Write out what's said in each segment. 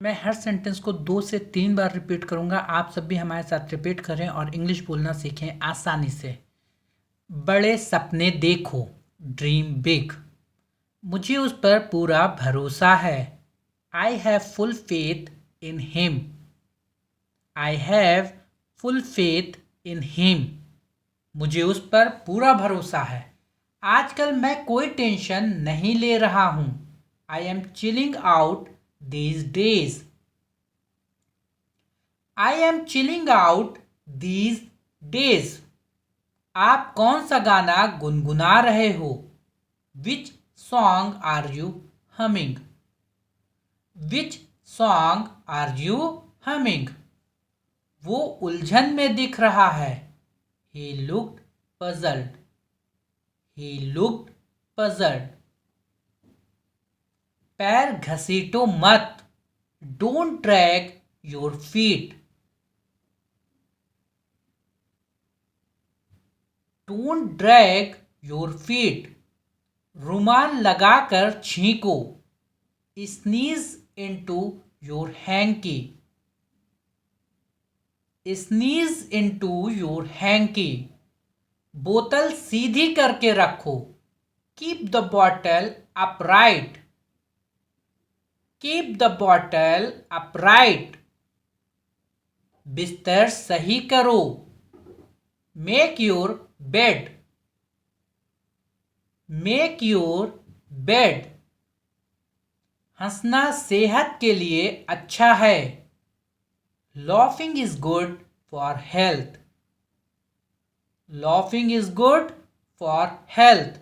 मैं हर सेंटेंस को 2 से 3 बार रिपीट करूंगा। आप सब भी हमारे साथ रिपीट करें और इंग्लिश बोलना सीखें आसानी से। बड़े सपने देखो, ड्रीम बिग। मुझे उस पर पूरा भरोसा है। I have full faith in him. I have full faith in him. मुझे उस पर पूरा भरोसा है। आजकल मैं कोई टेंशन नहीं ले रहा हूं। I am chilling out these days. I am chilling out these days. आप कौन सा गाना गुनगुना रहे हो? Which song are you humming? Which song are you humming? वो उलझन में दिख रहा है। He looked puzzled. He looked puzzled. पैर घसीटो मत। Don't drag your feet. Don't drag your feet. रुमाल लगाकर छींको। Sneeze into your hanky. Sneeze into your hanky. बोतल सीधी करके रखो। Keep the bottle upright. Keep the bottle upright. बिस्तर सही करो। Make your bed. Make your bed. हंसना सेहत के लिए अच्छा है। Laughing is good for health. Laughing is good for health.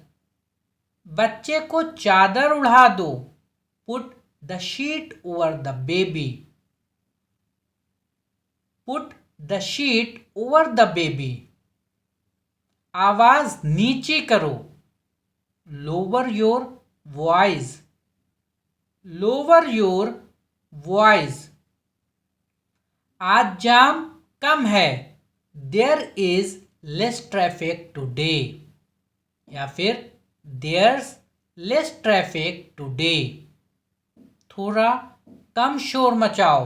बच्चे को चादर उड़ा दो। Put the sheet over the baby. Put the sheet over the baby. आवाज नीची करो। Lower your voice. Lower your voice. आज जाम कम है। There is less traffic today. या फिर देयर्स लेस ट्रैफिक टुडे। थोड़ा कम शोर मचाओ।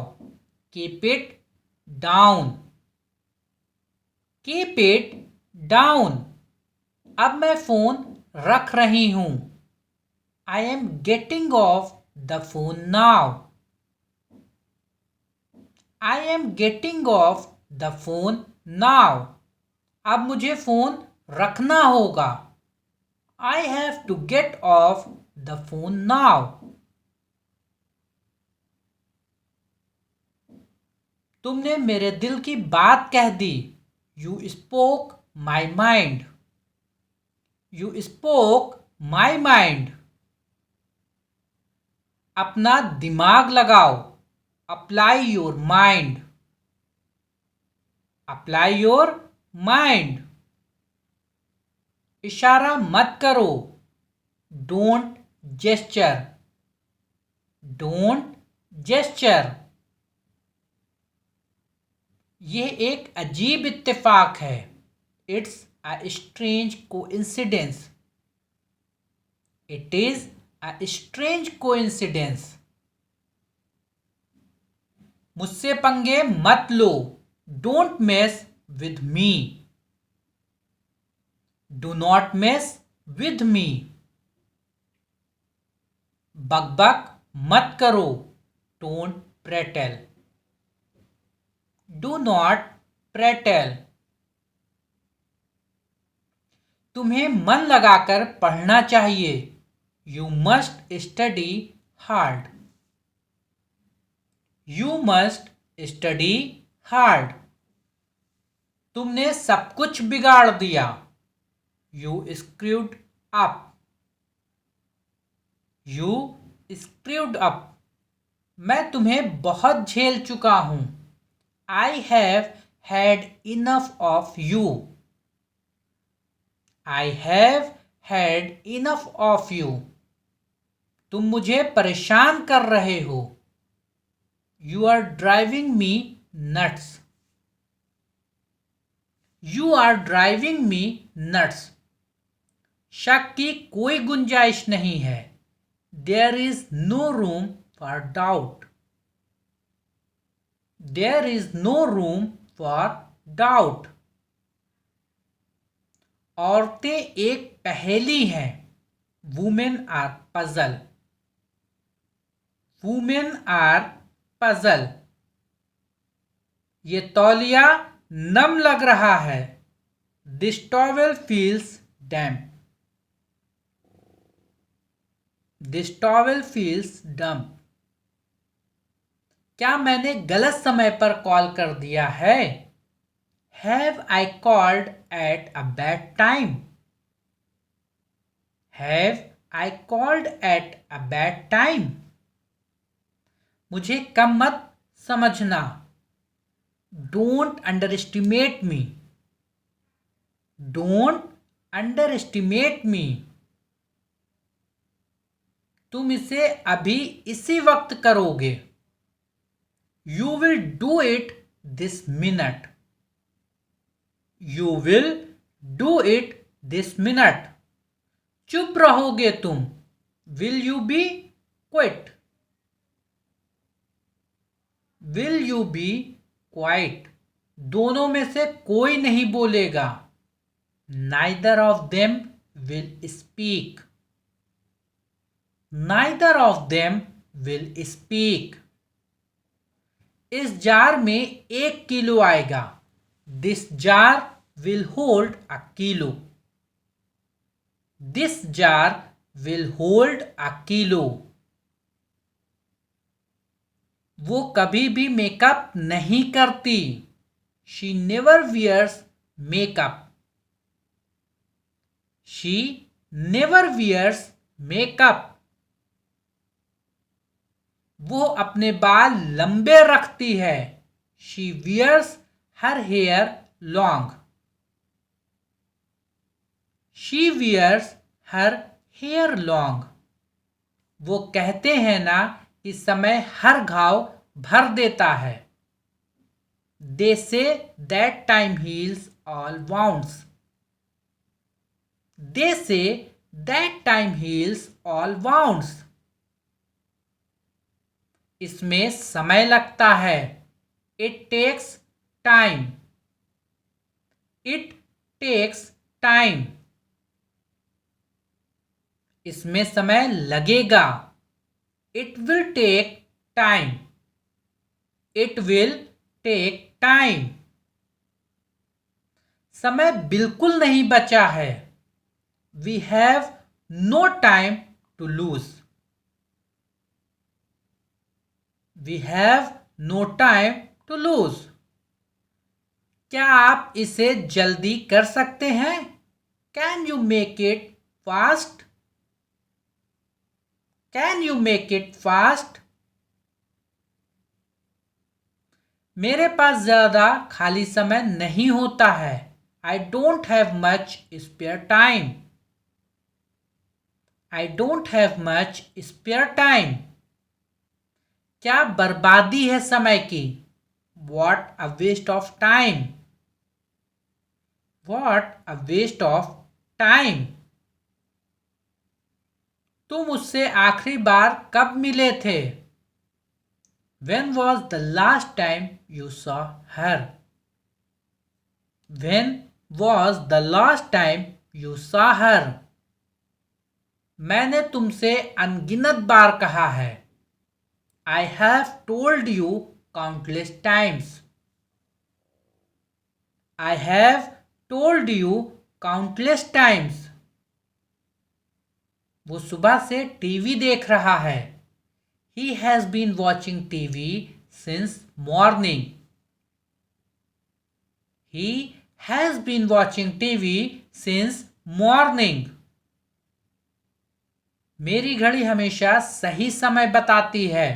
Keep it down. Keep it down. अब मैं फोन रख रही हूं। I am getting off the phone now. I am getting off the phone now. अब मुझे फोन रखना होगा। I have to get off the phone now. तुमने मेरे दिल की बात कह दी। You spoke my mind. You spoke my mind. अपना दिमाग लगाओ। Apply your mind. Apply your mind. इशारा मत करो। Don't gesture. Don't gesture. यह एक अजीब इत्तेफाक है। It's a strange coincidence. It is a strange coincidence. मुझसे पंगे मत लो। Don't mess with me. Do not mess with me. बकबक मत करो। Don't prattle. Do not prattle. तुम्हें मन लगाकर पढ़ना चाहिए। You must study hard. You must study hard. तुमने सब कुछ बिगाड़ दिया। You screwed up. You screwed up. मैं तुम्हें बहुत झेल चुका हूं। I have had enough of you. I have had enough of you. तुम मुझे परेशान कर रहे हो। You are driving me nuts. You are driving me nuts. शक की कोई गुंजाइश नहीं है। There is no room for doubt. There is no room for doubt. औरतें एक पहेली हैं। Women are puzzle. Women are puzzle. ये तौलिया नम लग रहा है। This towel feels damp. This towel feels damp. क्या मैंने गलत समय पर कॉल कर दिया है? Have I called at a bad time? Have I called at a bad time? मुझे कम मत समझना। Don't underestimate me. Don't underestimate me. तुम इसे अभी इसी वक्त करोगे। You will do it this minute. You will do it this minute. चुप रहोगे तुम। Will you be quiet? Will you be quiet? दोनों में से कोई नहीं बोलेगा। Neither of them will speak. Neither of them will speak. इस जार में 1 किलो आएगा। This jar will hold a kilo. This jar will hold a kilo. वो कभी भी मेकअप नहीं करती। She never wears makeup. She never wears makeup. वो अपने बाल लंबे रखती है। She wears her hair long. She wears her hair long. वो कहते हैं ना कि समय हर घाव भर देता है। They say that time heals all wounds। They say that time heals all wounds। इसमें समय लगता है। It takes time. It takes time. इसमें समय लगेगा। It will take time. It will take time. समय बिल्कुल नहीं बचा है। We have no time to lose. We have no time to lose. क्या आप इसे जल्दी कर सकते हैं? Can you make it fast? Can you make it fast? मेरे पास ज्यादा खाली समय नहीं होता है। I don't have much spare time. I don't have much spare time. क्या बर्बादी है समय की? What a waste of time. What a waste of time. तुम उससे आखिरी बार कब मिले थे? When was the last time you saw her? When was the last time you saw her? मैंने तुमसे अनगिनत बार कहा है। I have told you countless times. I have told you countless times. वो सुबह से टीवी देख रहा है। He has been watching TV since morning. He has been watching TV since morning. मेरी घड़ी हमेशा सही समय बताती है।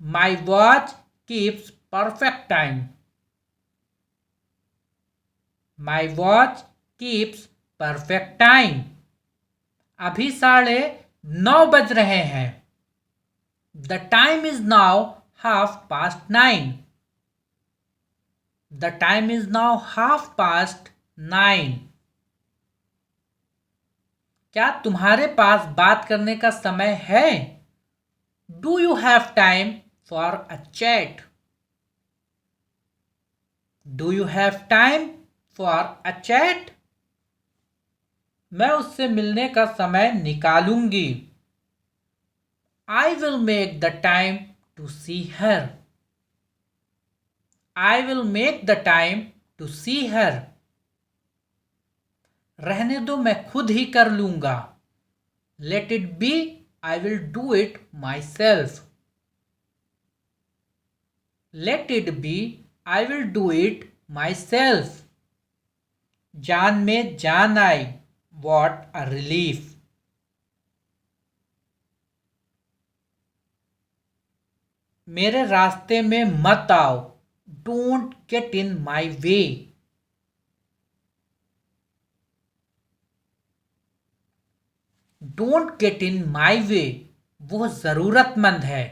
My watch keeps perfect time. My watch keeps perfect time. अभी 9:30 बज रहे हैं। The time is now 9:30. The time is now 9:30. क्या तुम्हारे पास बात करने का समय है? Do you have time for a chat? Do you have time for a chat? मैं उससे मिलने का समय निकालूंगी। I will make the time to see her. I will make the time to see her. रहने दो, मैं खुद ही कर लूंगा। Let it be, I will do it myself. Let it be, I will do it myself. जान में जान आई, वॉट अ रिलीफ। मेरे रास्ते में मत आओ, don't get in my way. Don't get in my way, वो जरूरतमंद है।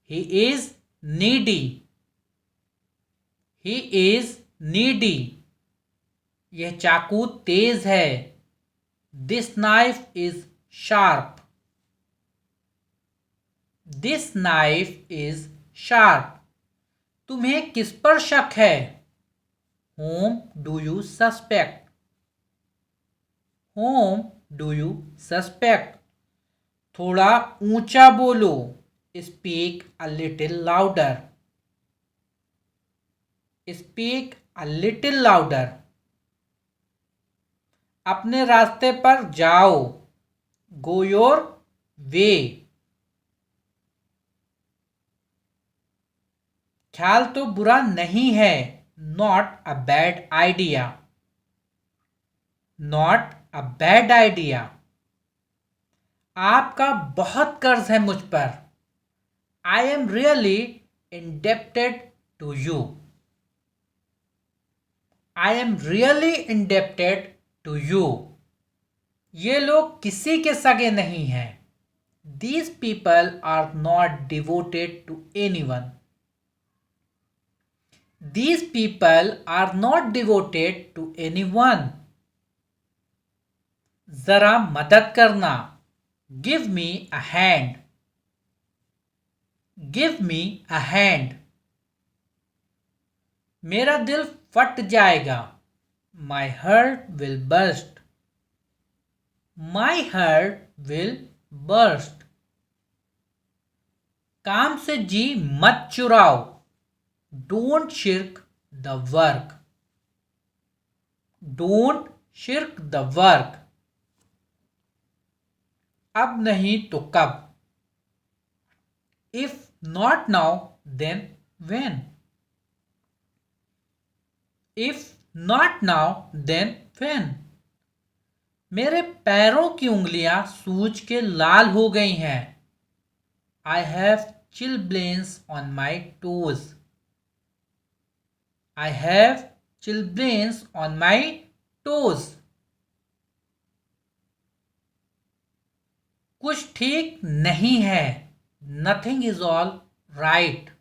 He is needy. He is needy. यह चाकू तेज है। This knife is sharp. This knife is sharp. तुम्हें किस पर शक है? Whom do you suspect? Whom do you suspect? थोड़ा ऊंचा बोलो, speak a little louder. Speak a little louder. अपने रास्ते पर जाओ, गो योर वे। ख्याल तो बुरा नहीं है, not a bad idea. Not a bad idea. आपका बहुत कर्ज है मुझ पर। I am really indebted to you. I am really indebted to you. ये लोग किसी के सगे नहीं हैं। These people are not devoted to anyone. These people are not devoted to anyone. जरा मदद करना, give me a hand. Give me a hand. मेरा दिल फट जाएगा, my heart will burst. My heart will burst. काम से जी मत चुराओ, don't shirk the work. Don't shirk the work. अब नहीं तो कब? If not now, then when? If not now, then when? मेरे पैरों की उंगलियां सूज के लाल हो गई हैं। I have chilblains on my toes. I have chilblains on my toes. कुछ ठीक नहीं है, nothing is all right.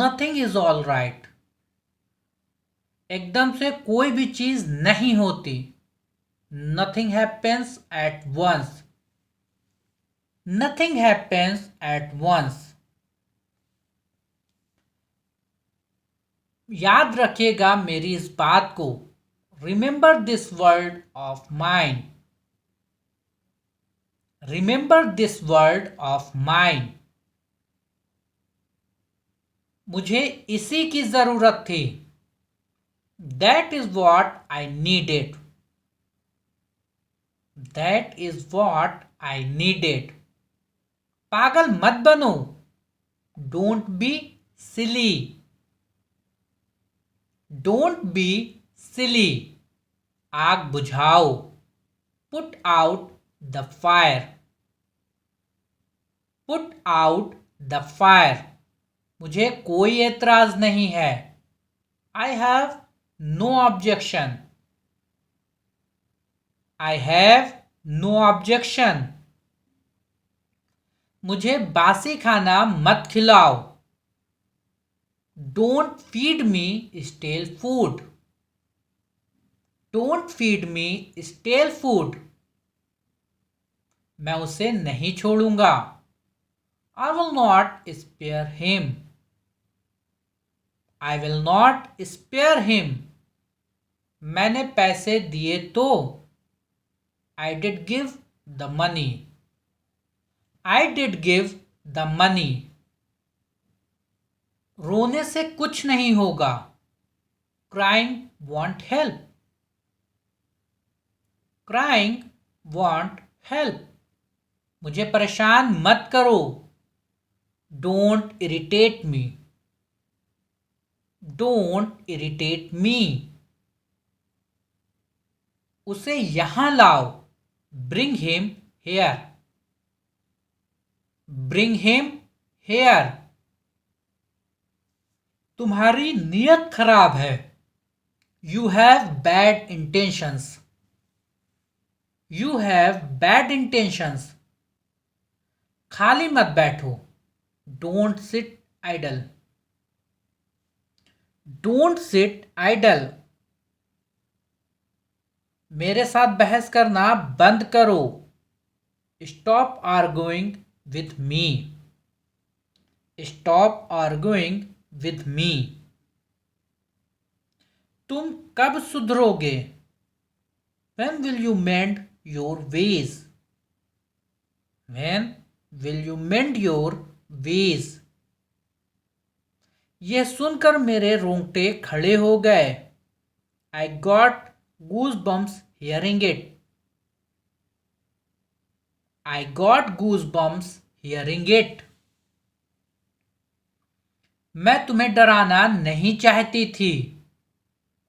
Nothing is all right. एकदम से कोई भी चीज नहीं होती, nothing happens at once. Nothing happens at once. याद रखिएगा मेरी इस बात को, remember this word of mine. Remember this word of mine. मुझे इसी की जरूरत थी, that is what I needed. That is what I needed. पागल मत बनो, don't be silly. Don't be silly. आग बुझाओ, put out the fire. Put out the fire. मुझे कोई एतराज नहीं है, I have no objection. I have no objection. मुझे बासी खाना मत खिलाओ, don't feed me stale food. Don't feed me stale food. मैं उसे नहीं छोड़ूंगा, I will not spare him. I will not spare him. मैंने पैसे दिए तो। I did give the money. I did give the money. रोने से कुछ नहीं होगा। Crying won't help. Crying won't help. मुझे परेशान मत करो। Don't irritate me. Don't irritate me. उसे यहां लाओ। Bring him here. Bring him here. तुम्हारी नीयत खराब है। You have bad intentions. You have bad intentions. खाली मत बैठो। Don't sit idle. Don't sit idle. मेरे साथ बहस करना बंद करो। Stop arguing with me. Stop arguing with me. तुम कब सुधरोगे? When will you mend your ways? When will you mend your ways? यह सुनकर मेरे रोंगटे खड़े हो गए। I got goosebumps hearing it. I got goosebumps hearing it. मैं तुम्हें डराना नहीं चाहती थी।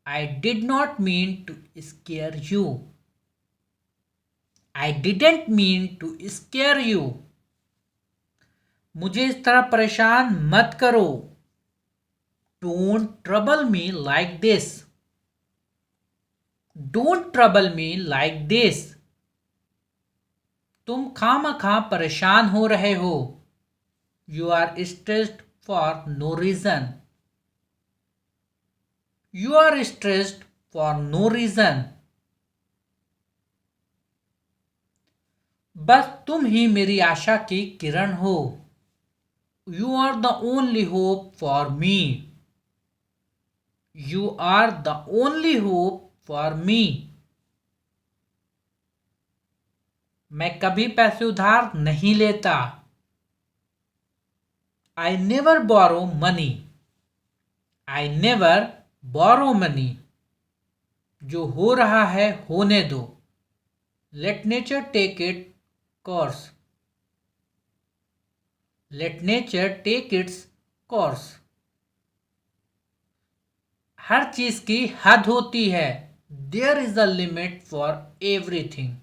I did not mean to scare you. I didn't mean to scare you. मुझे इस तरह परेशान मत करो। Don't trouble me like this. Don't trouble me like this. तुम खामखा परेशान हो रहे हो। You are stressed for no reason. You are stressed for no reason. बस तुम ही मेरी आशा की किरण हो। You are the only hope for me. You are the only hope for me. मैं कभी पैसे उधार नहीं लेता। I never borrow money. I never borrow money. जो हो रहा है होने दो। Let nature take its course. Let nature take its course. हर चीज की हद होती है। There is a limit for everything.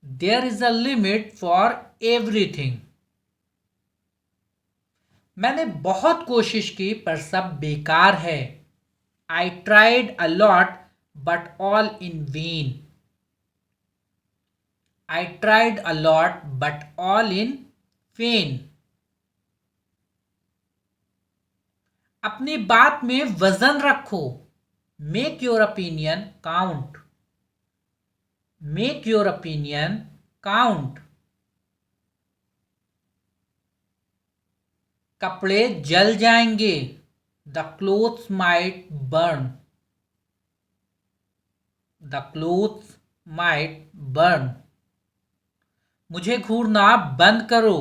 There is a limit for everything. मैंने बहुत कोशिश की पर सब बेकार है। I tried a lot but all in vain. I tried a lot but all in vain. अपनी बात में वजन रखो। Make your opinion count. Make your opinion count. कपड़े जल जाएंगे। The clothes might burn. The clothes might burn. मुझे घूरना बंद करो।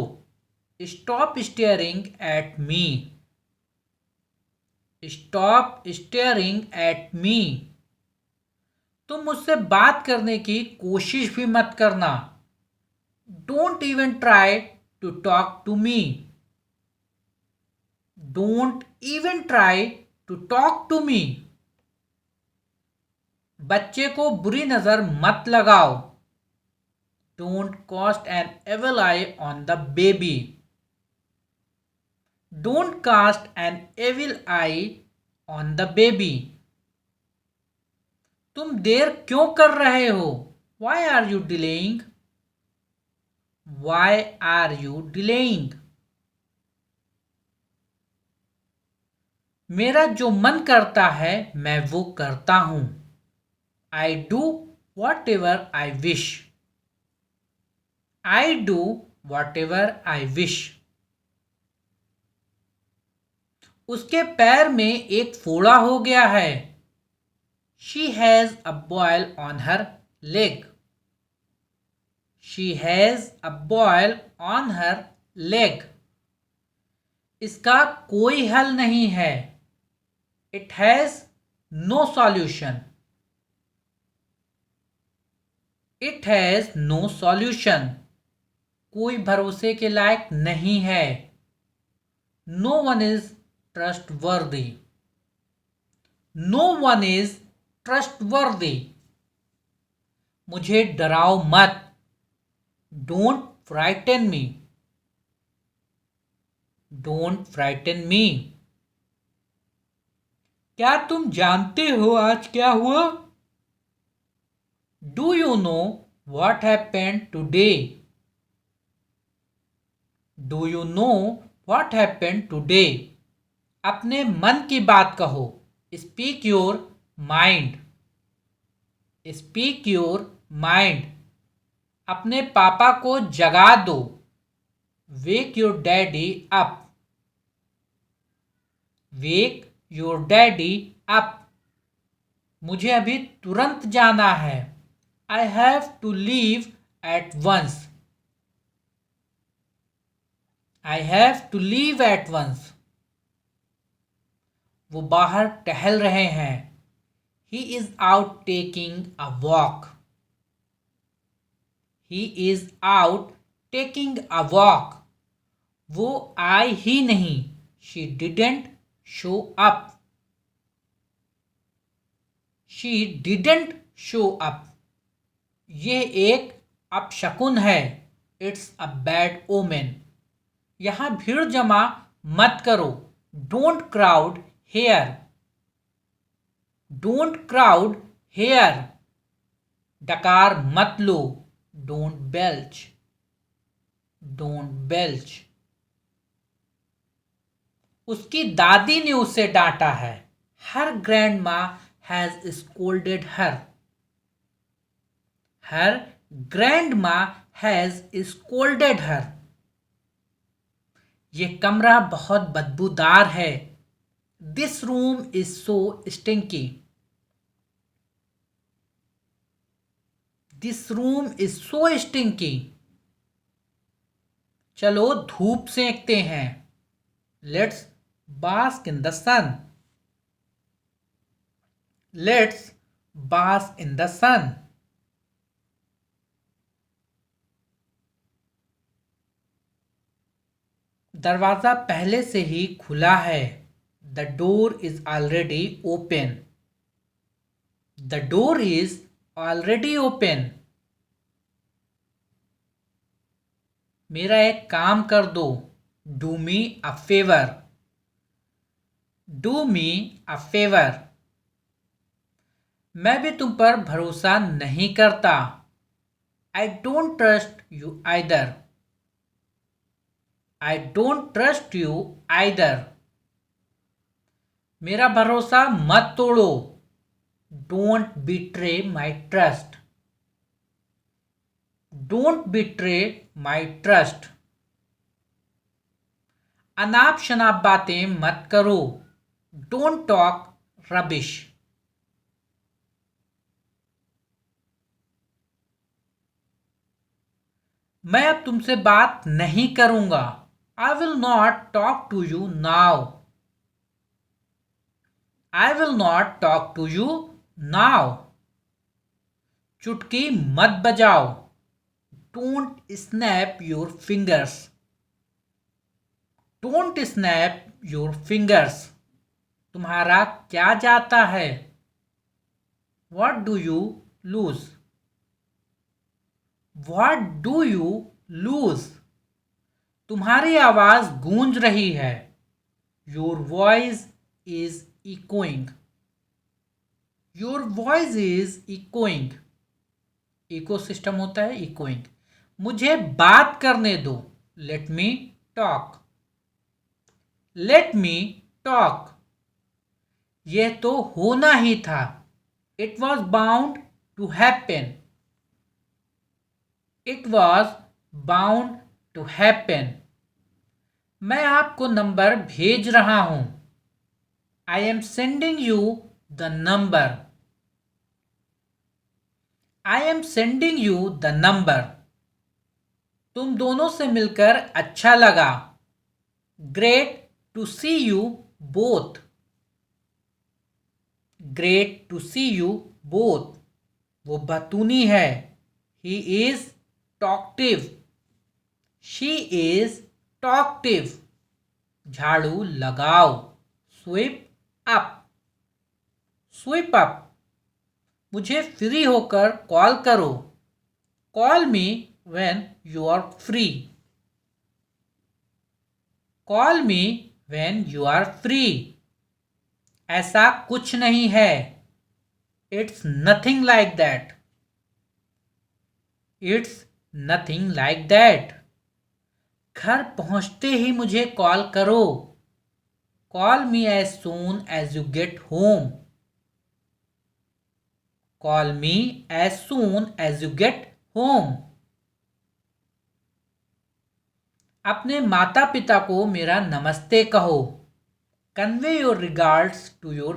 Stop staring at me. Stop staring at me. तुम मुझसे बात करने की कोशिश भी मत करना। Don't even try to talk to me. Don't even try to talk to me. बच्चे को बुरी नजर मत लगाओ। Don't cast an evil eye on the baby. Don't cast an evil eye on the baby. तुम देर क्यों कर रहे हो? Why are you delaying? Why are you delaying? मेरा जो मन करता है मैं वो करता हूं। I do whatever I wish. I do whatever I wish. उसके पैर में एक फोड़ा हो गया है। She has a boil on her leg. She has a boil on her leg. इसका कोई हल नहीं है। It has no solution. It has no solution. कोई भरोसे के लायक नहीं है। No one is trustworthy. No one is trustworthy. मुझे डराओ मत। Don't frighten me. Don't frighten me. क्या तुम जानते हो आज क्या हुआ? Do you know what happened today? Do you know what happened today? अपने मन की बात कहो। Speak your mind. Speak your mind. अपने पापा को जगा दो। Wake your daddy up. Wake your daddy up. मुझे अभी तुरंत जाना है। I have to leave at once. I have to leave at once. वो बाहर टहल रहे हैं। He is out taking a walk. He is out taking a walk. वो आई ही नहीं। She didn't show up. She didn't show up. ये एक अपशकुन है। It's a bad omen. यहाँ भीड़ जमा मत करो। Don't crowd here. Don't crowd here. डकार मत लो। Don't belch. Don't belch. उसकी दादी ने उसे डांटा है। Her grandma has scolded her. Her grandma has scolded her. ये कमरा बहुत बदबूदार है। This room is so stinky. This room is so stinky. चलो धूप सेंकते हैं। Let's bask in the sun. Let's bask in the sun. दरवाजा पहले से ही खुला है। The door is already open. The door is already open. मेरा एक काम कर दो। Do me a favor. Do me a favor. मैं भी तुम पर भरोसा नहीं करता। I don't trust you either. I don't trust you either. मेरा भरोसा मत तोड़ो। Don't betray my trust. Don't betray my trust. अनाप शनाप बातें मत करो। Don't talk rubbish. मैं अब तुमसे बात नहीं करूंगा। I will not talk to you now. I will not talk to you now. चुटकी मत बजाओ। Don't snap your fingers. Don't snap your fingers. तुम्हारा क्या जाता है? What do you lose? What do you lose? तुम्हारी आवाज गूंज रही है। Your voice is echoing. Your voice is echoing. Echo system होता है echoing. मुझे बात करने दो। Let me talk. Let me talk. यह तो होना ही था। It was bound to happen. It was bound to happen. मैं आपको नंबर भेज रहा हूं। I am sending you the number. I am sending you the number. तुम दोनों से मिलकर अच्छा लगा. Great to see you both. Great to see you both. वो बतूनी है. He is talkative. She is talkative. झाड़ू लगाओ. Sweep up. Sweep up. मुझे फ्री होकर कॉल करो. Call me when you are free. Call me when you are free. ऐसा कुछ नहीं है. It's nothing like that. It's nothing like that. घर पहुंचते ही मुझे कॉल करो. Call me as soon as you get home. Call me as soon as you get home. अपने माता पिता को मेरा नमस्ते कहो. Convey your regards to your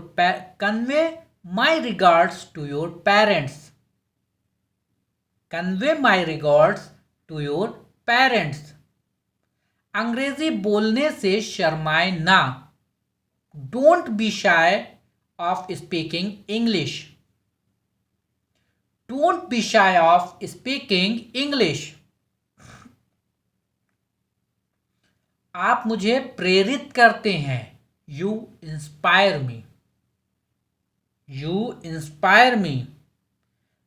convey my regards to your parents. Convey my regards to your parents. अंग्रेजी बोलने से शर्माए ना. Don't be shy of speaking English. Don't be shy of speaking English. आप मुझे प्रेरित करते हैं. You inspire me. You inspire me.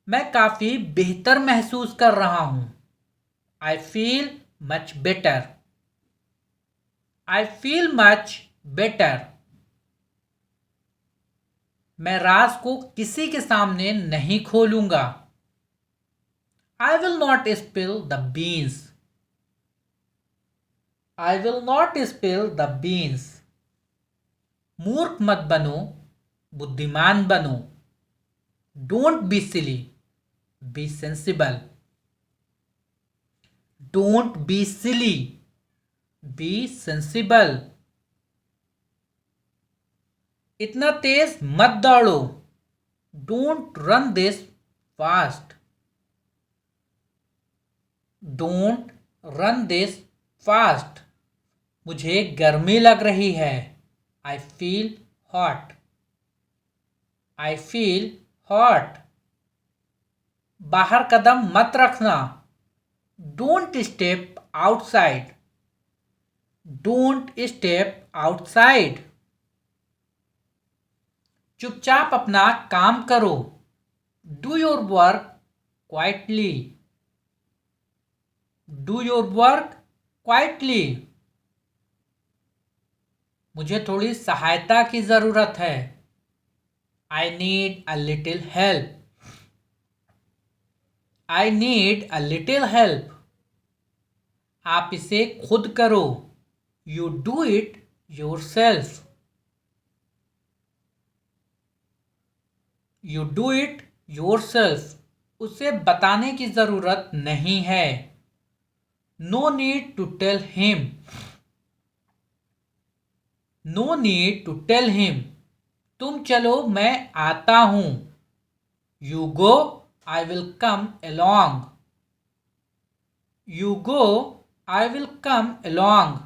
मैं काफी बेहतर महसूस कर रहा हूं. I feel much better. I feel much better. मैं राज को किसी के सामने नहीं खोलूंगा. I will not spill the beans. I will not spill the beans. मूर्ख मत बनो, बुद्धिमान बनो. Don't be silly. Be sensible. Don't be silly. Be sensible. इतना तेज मत दौड़ो. Don't run this fast. Don't run this fast. मुझे गर्मी लग रही है. I feel hot. I feel hot. बाहर कदम मत रखना. Don't step outside. Don't step outside. चुपचाप अपना काम करो. Do your work quietly. Do your work quietly. मुझे थोड़ी सहायता की जरूरत है. I need a little help. I need a little help. आप इसे खुद करो. You do it yourself. You do it yourself. उसे बताने की जरूरत नहीं है. No need to tell him. No need to tell him. तुम चलो मैं आता हूं. You go, I will come along. You go, I will come along.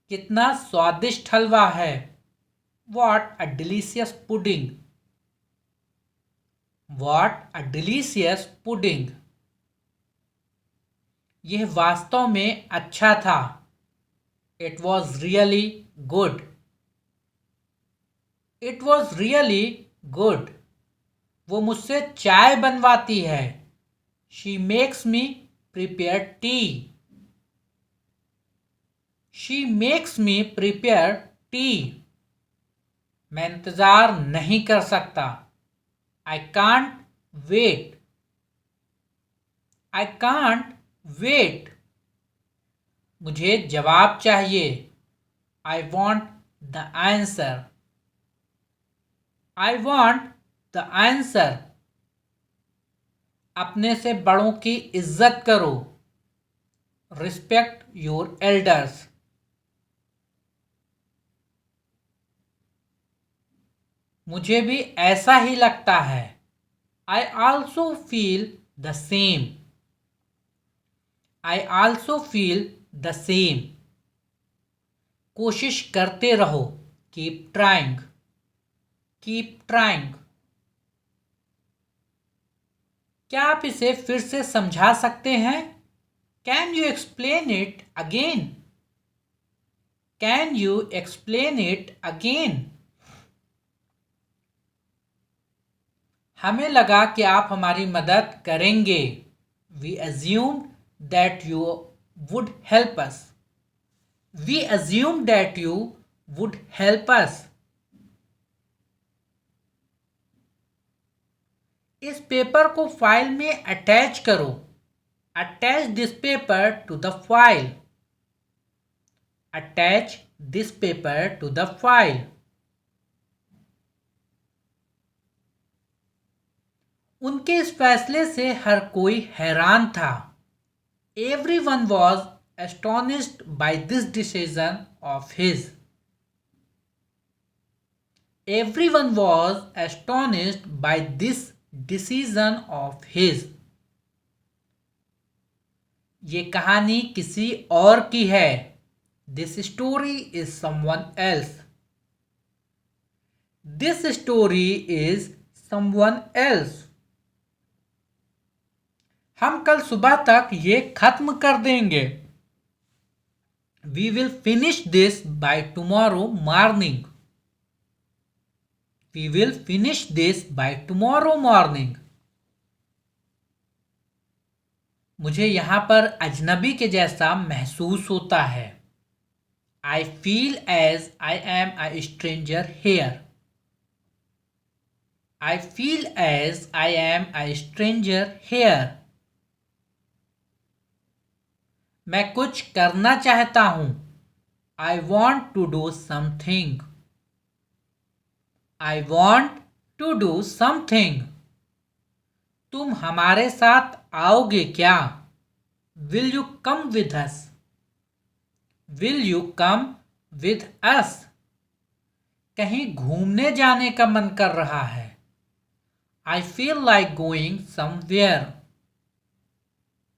कितना स्वादिष्ट हलवा है. What a delicious pudding. What a delicious pudding. यह वास्तव में अच्छा था. It was really good. It was really good. वो मुझसे चाय बनवाती है. She makes me prepare tea. She makes me prepare tea. मैं इंतजार नहीं कर सकता. I can't wait. I can't wait. मुझे जवाब चाहिए. I want the answer. I want the answer. अपने से बड़ों की इज्जत करो. Respect your elders. मुझे भी ऐसा ही लगता है। I also feel the same. I also feel the same. कोशिश करते रहो। Keep trying. Keep trying. क्या आप इसे फिर से समझा सकते हैं? Can you explain it again? Can you explain it again? हमें लगा कि आप हमारी मदद करेंगे। We assumed that you would help us. We assumed that you would help us. इस पेपर को फाइल में अटैच करो। Attach this paper to the file. Attach this paper to the file. उनके इस फैसले से हर कोई हैरान था। Everyone was astonished by this decision of his. Everyone was astonished by this decision of his. ये कहानी किसी और की है। This story is someone else. This story is someone else. हम कल सुबह तक ये खत्म कर देंगे। We will finish this by tomorrow morning. We will finish this by tomorrow morning. मुझे यहाँ पर अजनबी के जैसा महसूस होता है। I feel as I am a stranger here. I feel as I am a stranger here. मैं कुछ करना चाहता हूँ। I want to do something. I want to do something. तुम हमारे साथ आओगे क्या? Will you come with us? Will you come with us? कहीं घूमने जाने का मन कर रहा है। I feel like going somewhere.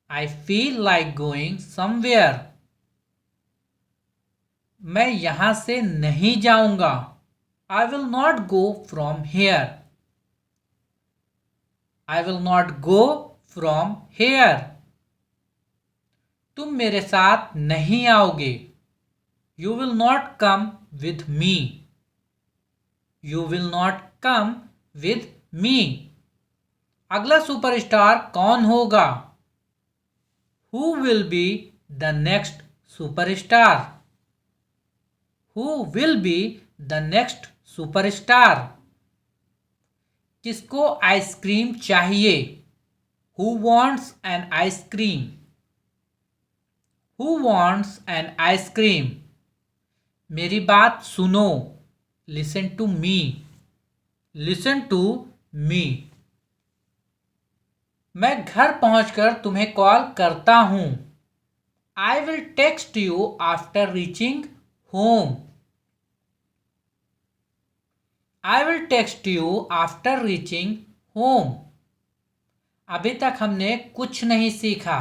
I feel like going somewhere. मैं यहां से नहीं जाऊंगा। I will not go from here. I will not go from here. तुम मेरे साथ नहीं आओगे। You will not come with me. You will not come with me. अगला सुपरस्टार कौन होगा? Who will be the next superstar? Who will be the next superstar? किसको ice cream चाहिए? Who wants an ice cream? Who wants an ice cream? मेरी बात सुनो। Listen to me. Listen to me. मैं घर पहुंचकर तुम्हें कॉल करता हूं। I will text you after reaching home. I will text you after reaching home. अभी तक हमने कुछ नहीं सीखा।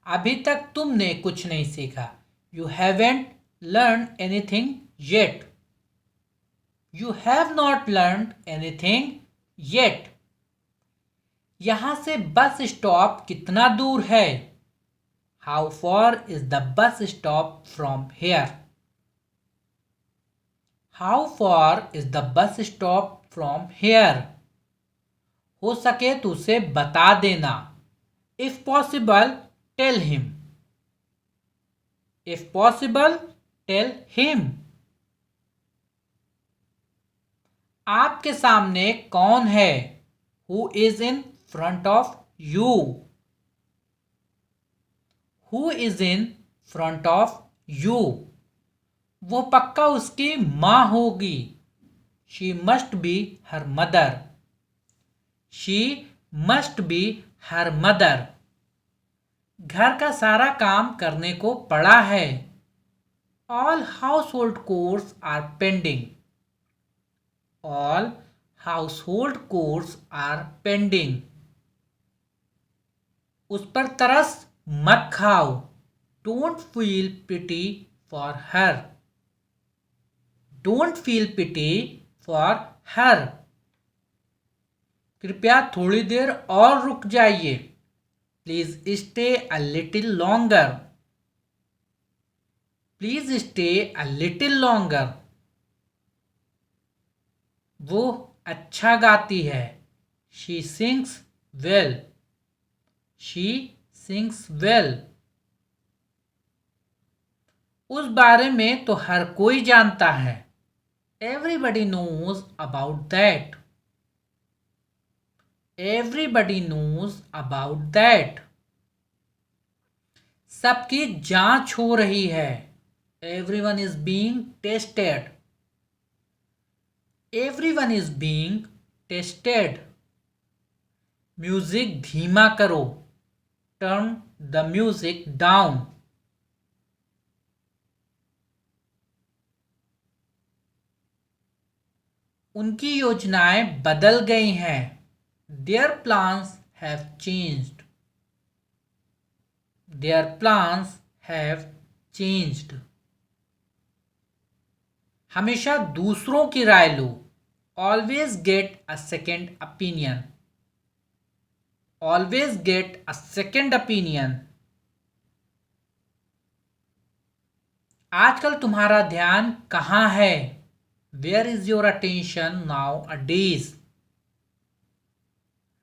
अभी तक तुमने कुछ नहीं सीखा। You haven't learned anything yet. You have not learned anything yet. यहां से बस स्टॉप कितना दूर है? How far is the bus stop from here? How far is the bus stop from here? हो सके तो उसे बता देना। If possible, tell him. If possible, tell him. आपके सामने कौन है? Who is in front of you? Who is in front of you? वो पक्का उसकी माँ होगी। She must be her mother. She must be her mother. घर का सारा काम करने को पड़ा है। All household chores are pending. All household chores are pending. उस पर तरस मत खाओ। Don't feel pity for her. Don't feel pity for her. कृपया थोड़ी देर और रुक जाइए। Please stay a little longer. Please stay a little longer. वो अच्छा गाती है। She sings well. She sings well. उस बारे में तो हर कोई जानता है। Everybody knows about that. Everybody knows about that. सबकी जांच हो रही है। Everyone is being tested. Everyone is being tested. Music धीमा करो। Turn the music down. उनकी योजनाएं बदल गई हैं। Their plans have changed. Their plans have changed. हमेशा दूसरों की राय लो। Always get a second opinion. Always get a second opinion. आजकल तुम्हारा ध्यान कहाँ है? Where is your attention nowadays?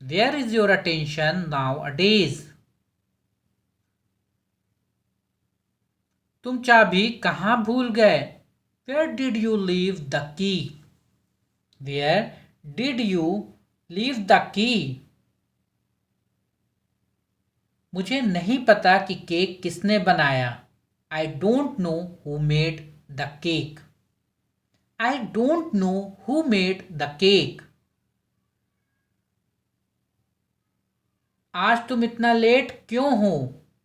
Where is your attention nowadays? तुम चाबी कहाँ भूल गए? Where did you leave the key? Where did you leave the key? मुझे नहीं पता कि केक किसने बनाया। I don't know who made the cake. I don't know who made the cake. आज तुम इतना लेट क्यों हो?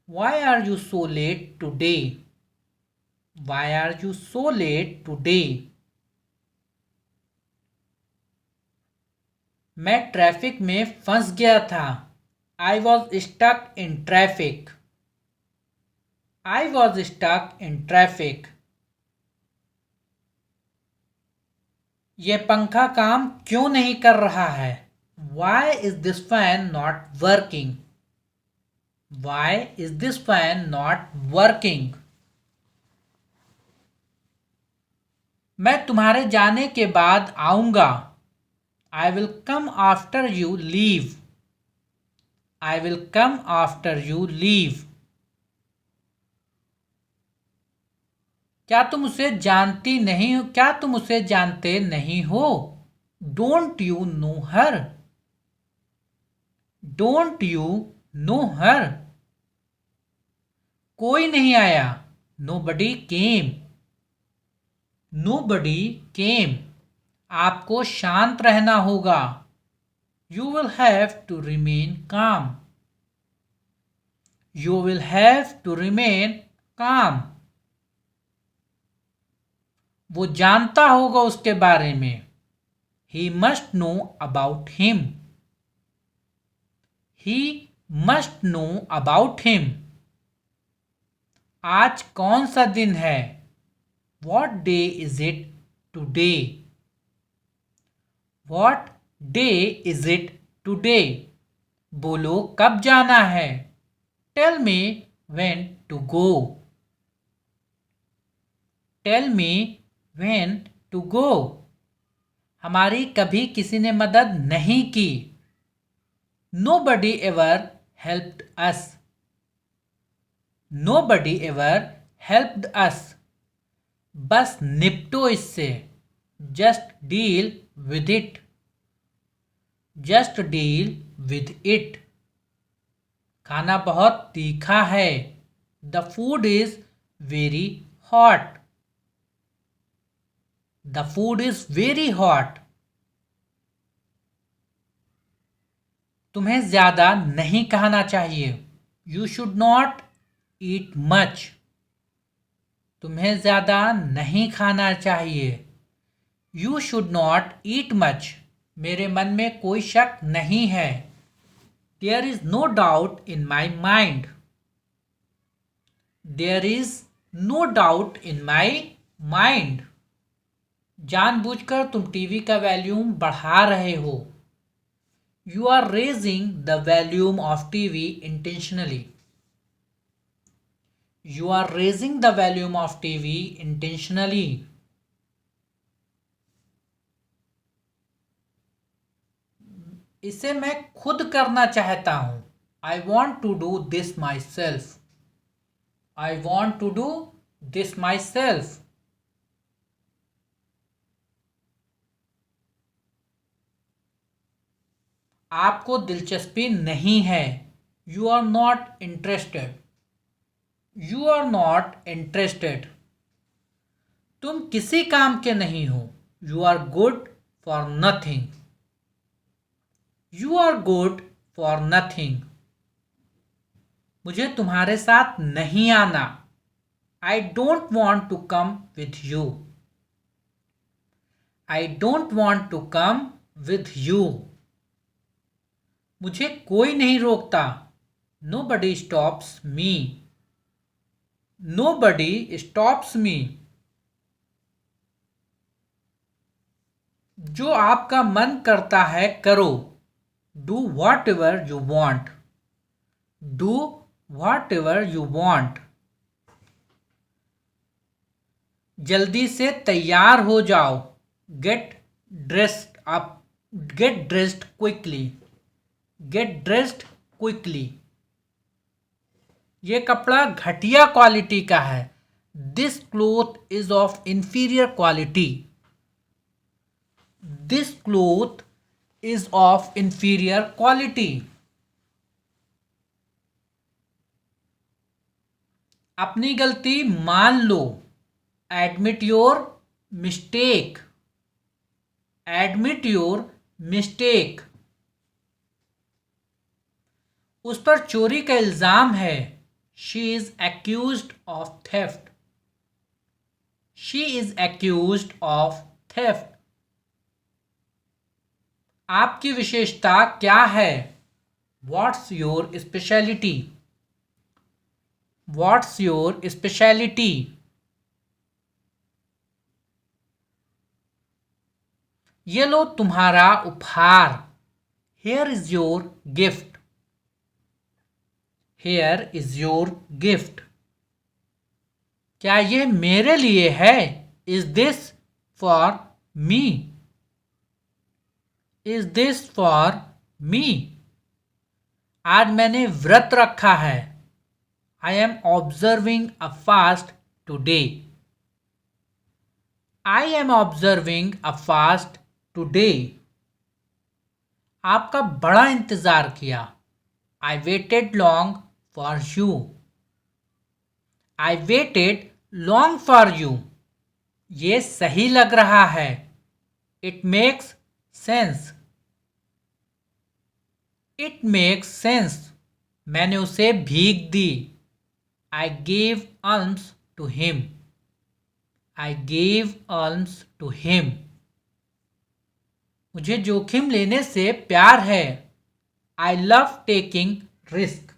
Why are you so late today? Why are you so late today? मैं ट्रैफिक में फंस गया था। I was stuck in traffic. I was stuck in traffic. यह पंखा काम क्यों नहीं कर रहा है? Why is this fan not working? Why is this fan not working? मैं तुम्हारे जाने के बाद आऊंगा। I will come after you leave. I will come after you leave. क्या तुम उसे जानती नहीं हो? क्या तुम उसे जानते नहीं हो? Don't you know her? Don't you know her? कोई नहीं आया। Nobody came. Nobody came. आपको शांत रहना होगा। You will have to remain calm. You will have to remain calm. वो जानता होगा उसके बारे में। He must know about him. He must know about him. आज कौन सा दिन है? What day is it today? What day is it today? बोलो कब जाना है? Tell me when to go. Tell me when to go. हमारी कभी किसी ने मदद नहीं की। Nobody ever helped us. Nobody ever helped us. बस निपटो इससे। Just deal with it. Just deal with it. खाना बहुत तीखा है। The food is very hot. The food is very hot. तुम्हें ज्यादा नहीं खाना चाहिए। You should not eat much. तुम्हें ज्यादा नहीं खाना चाहिए। You should not eat much, मेरे मन में कोई शक नहीं है। There is no doubt in my mind, there is no doubt in my mind. जानबूझकर तुम टीवी का वॉल्यूम बढ़ा रहे हो। You are raising the volume of TV intentionally, you are raising the volume of TV intentionally. इसे मैं खुद करना चाहता हूं। I want to do this myself, I want to do this myself. आपको दिलचस्पी नहीं है। You are not interested, you are not interested. तुम किसी काम के नहीं हो। You are good for nothing, you are good for nothing. मुझे तुम्हारे साथ नहीं आना। I don't want to come with you, I don't want to come with you. मुझे कोई नहीं रोकता। Nobody stops me, nobody stops me. जो आपका मन करता है करो। Do whatever you want, do whatever you want. जल्दी से तैयार हो जाओ। Get dressed up, get dressed quickly, get dressed quickly. ये कपड़ा घटिया क्वालिटी का है। This cloth is of inferior quality, this cloth is of inferior quality. अपनी गलती मान लो। Admit your mistake, admit your mistake. उस पर चोरी का इल्जाम है। She is accused of theft, she is accused of theft. आपकी विशेषता क्या है? What's your speciality, what's your speciality. ये लो तुम्हारा उपहार। Here is your gift, here is your gift. क्या ये मेरे लिए है? Is this for me, is this for me. आज मैंने व्रत रखा है। I am observing a fast today, I am observing a fast today. आपका बड़ा इंतजार किया। I waited long for you, I waited long for you. ये सही लग रहा है। It makes sense, it makes sense. मैंने उसे भीख दी। I gave alms to him, I gave alms to him. मुझे जोखिम लेने से प्यार है। I love taking risk,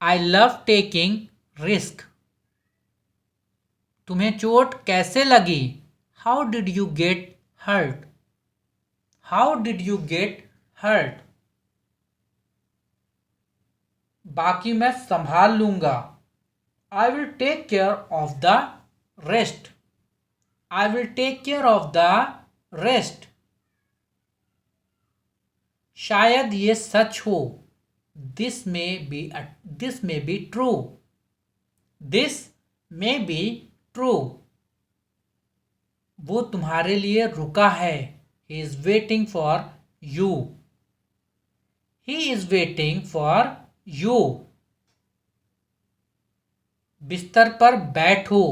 I love taking risk. तुम्हें चोट कैसे लगी? How did you get hurt, how did you get hurt. बाकी मैं संभाल लूंगा। I will take care of the rest, I will take care of the rest. शायद ये सच हो। This may B, this may be true, this may be true. वो तुम्हारे लिए रुका है। He is waiting for you, he is waiting for you. बिस्तर पर बैठो।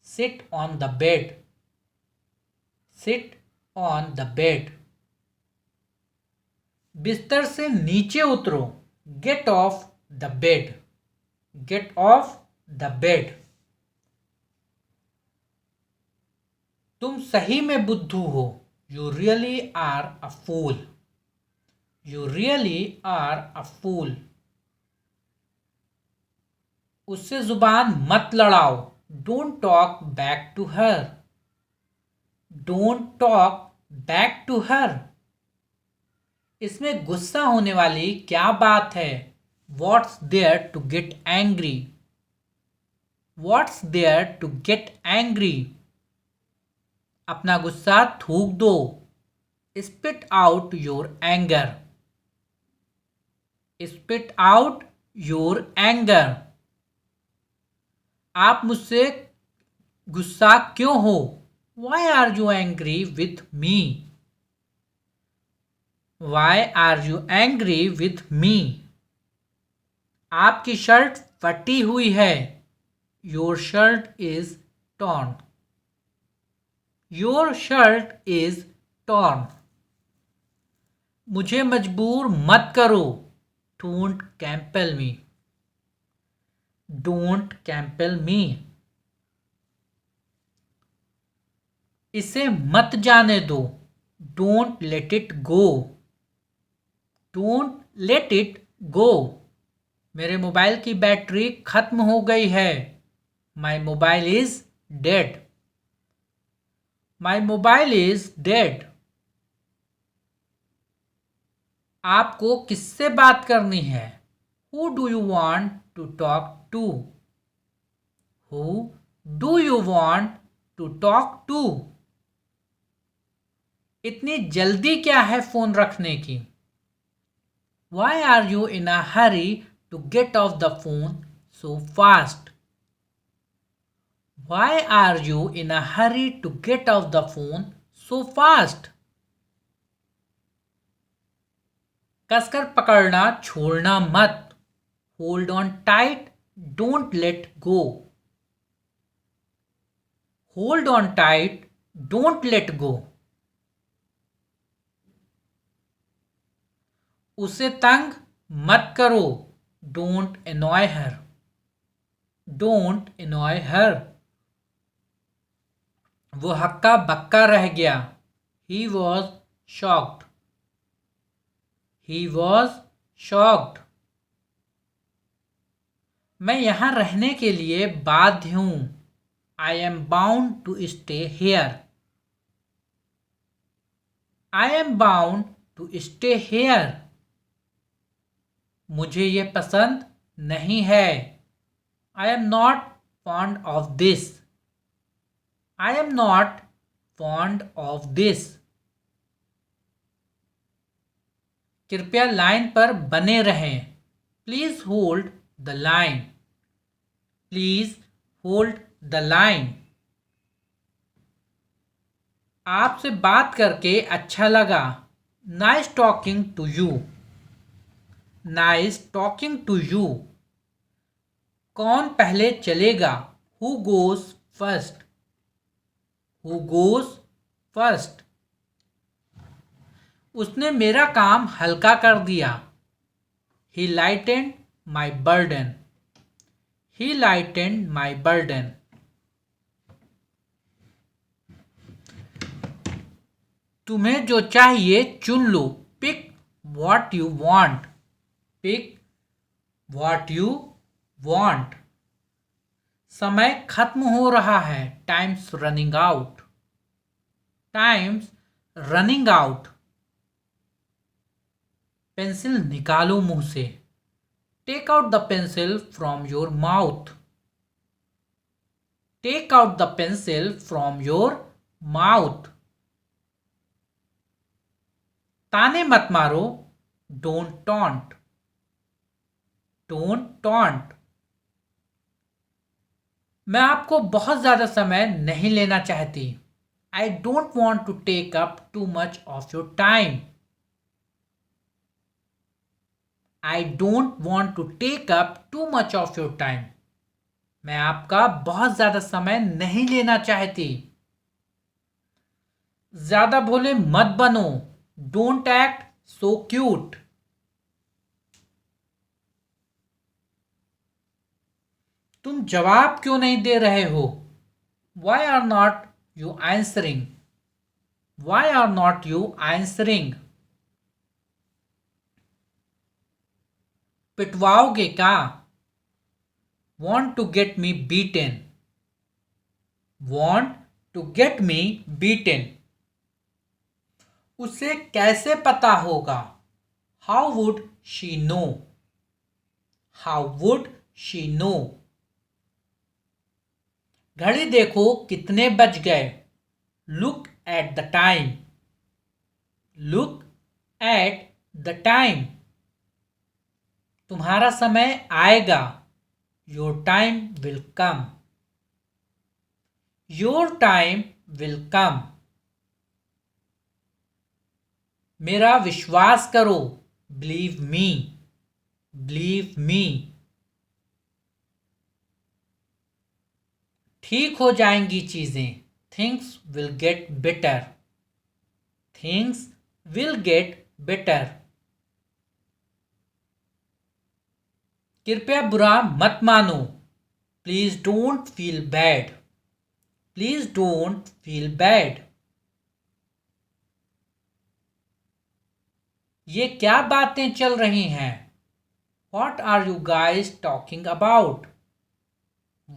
Sit on the bed, sit on the bed. बिस्तर से नीचे उतरो। Get off the bed, get off the bed. तुम सही में बुद्धू हो। You really are a fool. You really are a fool. उससे जुबान मत लड़ाओ। Don't talk back to her. Don't talk back to her. इसमें गुस्सा होने वाली क्या बात है? What's there to get angry? What's there to get angry? अपना गुस्सा थूक दो। Spit out your anger. Spit out your anger. आप मुझसे गुस्सा क्यों हो? Why are you angry with me? Why are you angry with me? आपकी शर्ट फटी हुई है। Your shirt is torn. Your shirt is torn. मुझे मजबूर मत करो। Don't compel me. Don't compel me. इसे मत जाने दो। Don't let it go. Don't let it go. मेरे मोबाइल की बैटरी खत्म हो गई है। My mobile is dead. My mobile is dead. आपको किससे बात करनी है? Who do you want to talk to? Who do you want to talk to? इतनी जल्दी क्या है फोन रखने की? Why are you in a hurry to get off the phone so fast? Why are you in a hurry to get off the phone so fast? कसकर पकड़ना, छोड़ना मत। Hold on tight, don't let go. Hold on tight, don't let go. उसे तंग मत करो। Don't annoy her. Don't annoy her. वो हक्का बक्का रह गया। He was shocked. He was shocked. मैं यहां रहने के लिए बाध्य हूं। I am bound to stay here. I am bound to stay hair. मुझे ये पसंद नहीं है। I am not fond of this. I am not fond of this. कृपया लाइन पर बने रहें। Please hold the line. Please hold the line. आपसे बात करके अच्छा लगा। Nice talking to you. Nice talking to you. कौन पहले चलेगा? Who goes first? Who goes first? उसने मेरा काम हल्का कर दिया। He lightened my burden. He lightened my burden. तुम्हें जो चाहिए चुन लो। Pick what you want. Pick what you want. समय खत्म हो रहा है। Time's running out. Time's running out. Pencil निकालो मुंह से। Take out the pencil from your mouth. Take out the pencil from your mouth. ताने मत मारो। Don't taunt. Don't taunt. मैं आपको बहुत ज्यादा समय नहीं लेना चाहती। I don't want to take up too much of your time. I don't want to take up too much of your time. मैं आपका बहुत ज्यादा समय नहीं लेना चाहती। ज्यादा भोले मत बनो। Don't act so cute. तुम जवाब क्यों नहीं दे रहे हो? Why are not you answering? Why are not you answering? पिटवाओगे क्या? Want to get me beaten? Want to get me beaten? उसे कैसे पता होगा? How would she know? How would she know? घड़ी देखो कितने बज गए. Look at the time. Look at the time. तुम्हारा समय आएगा. Your time will come. Your time will come. मेरा विश्वास करो. Believe me. Believe me. ठीक हो जाएंगी चीजें. Things will get better. Things will get better. कृपया बुरा मत मानो. Please don't feel bad. Please don't feel bad. ये क्या बातें चल रही हैं? What are you guys talking about?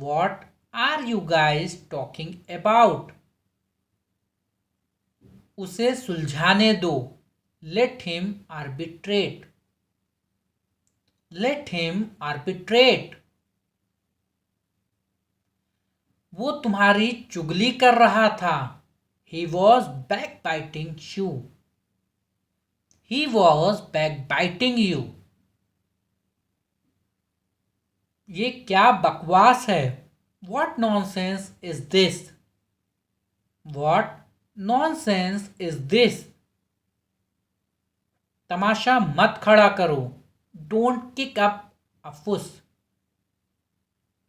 What are you guys talking about? उसे सुलझाने दो. Let him arbitrate. Let him arbitrate. वो तुम्हारी चुगली कर रहा था. He was backbiting you. He was backbiting you. ये क्या बकवास है? What nonsense is this? What nonsense is this? तमाशा मत खड़ा करो. Don't kick up a fuss.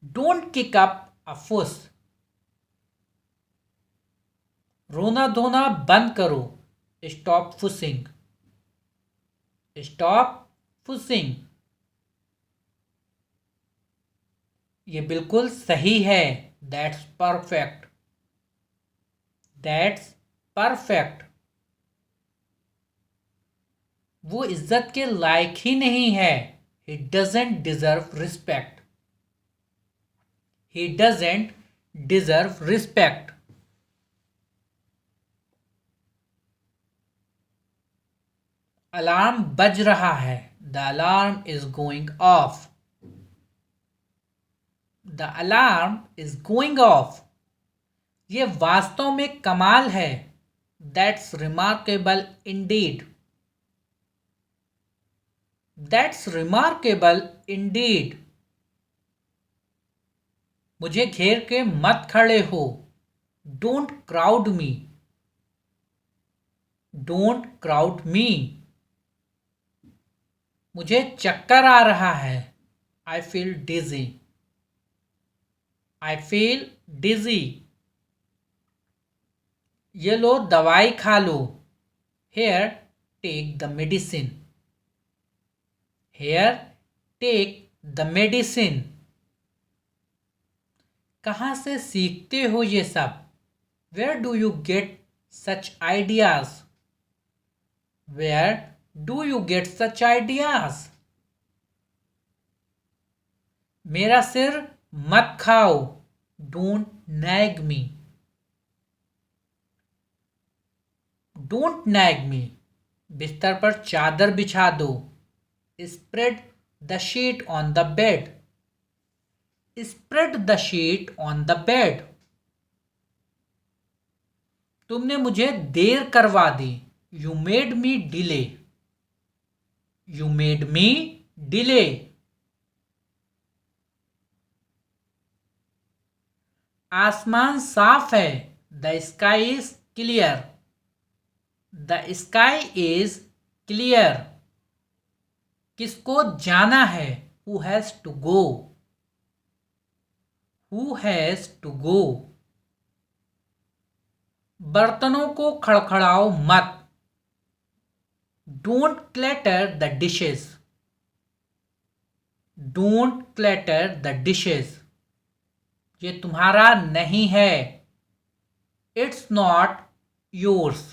Don't kick up a fuss. रोना धोना बंद करो. Stop fussing. Stop fussing. ये बिल्कुल सही है. That's perfect. That's perfect. वो इज्जत के लायक ही नहीं है. He doesn't deserve respect. He doesn't deserve respect. Alarm बज रहा है. The alarm is going off. The alarm is going off. ये वास्तव में कमाल है. That's remarkable indeed. That's remarkable indeed. मुझे घेर के मत खड़े हो. Don't crowd me. Don't crowd me. मुझे चक्कर आ रहा है. I feel dizzy. I feel dizzy. ये लो दवाई खा लो. Here, take the medicine. Here, take the medicine. कहाँ से सीखते हो ये सब? Where do you get such ideas? Where do you get such ideas? मेरा सिर मत खाओ. Don't nag me. Don't nag me. बिस्तर पर चादर बिछा दो. Spread the sheet on the bed. Spread the sheet on the bed. तुमने मुझे देर करवा दी. You made me delay. You made me delay. आसमान साफ है. The sky is clear. The sky is clear. किसको जाना है? Who has to go? Who has to go? बर्तनों को खड़खड़ाओ मत. Don't clatter the dishes. Don't clatter the dishes. ये तुम्हारा नहीं है. It's not yours,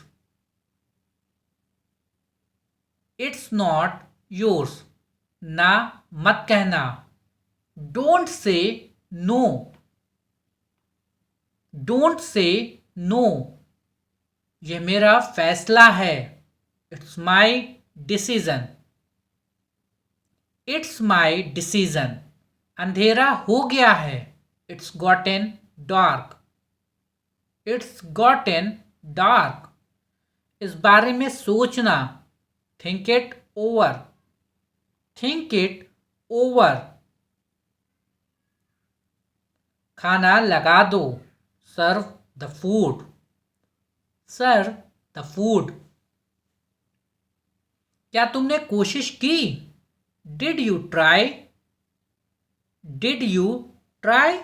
it's not yours, ना मत कहना। Don't say no, don't say no, यह मेरा फैसला है। It's my decision, it's my decision. अंधेरा हो गया है। It's gotten dark, it's gotten dark. इस बारे में सोचना। Think it over, think it over. खाना लगा दो। Serve the food, serve the food. क्या तुमने कोशिश की? Did you try, did you try.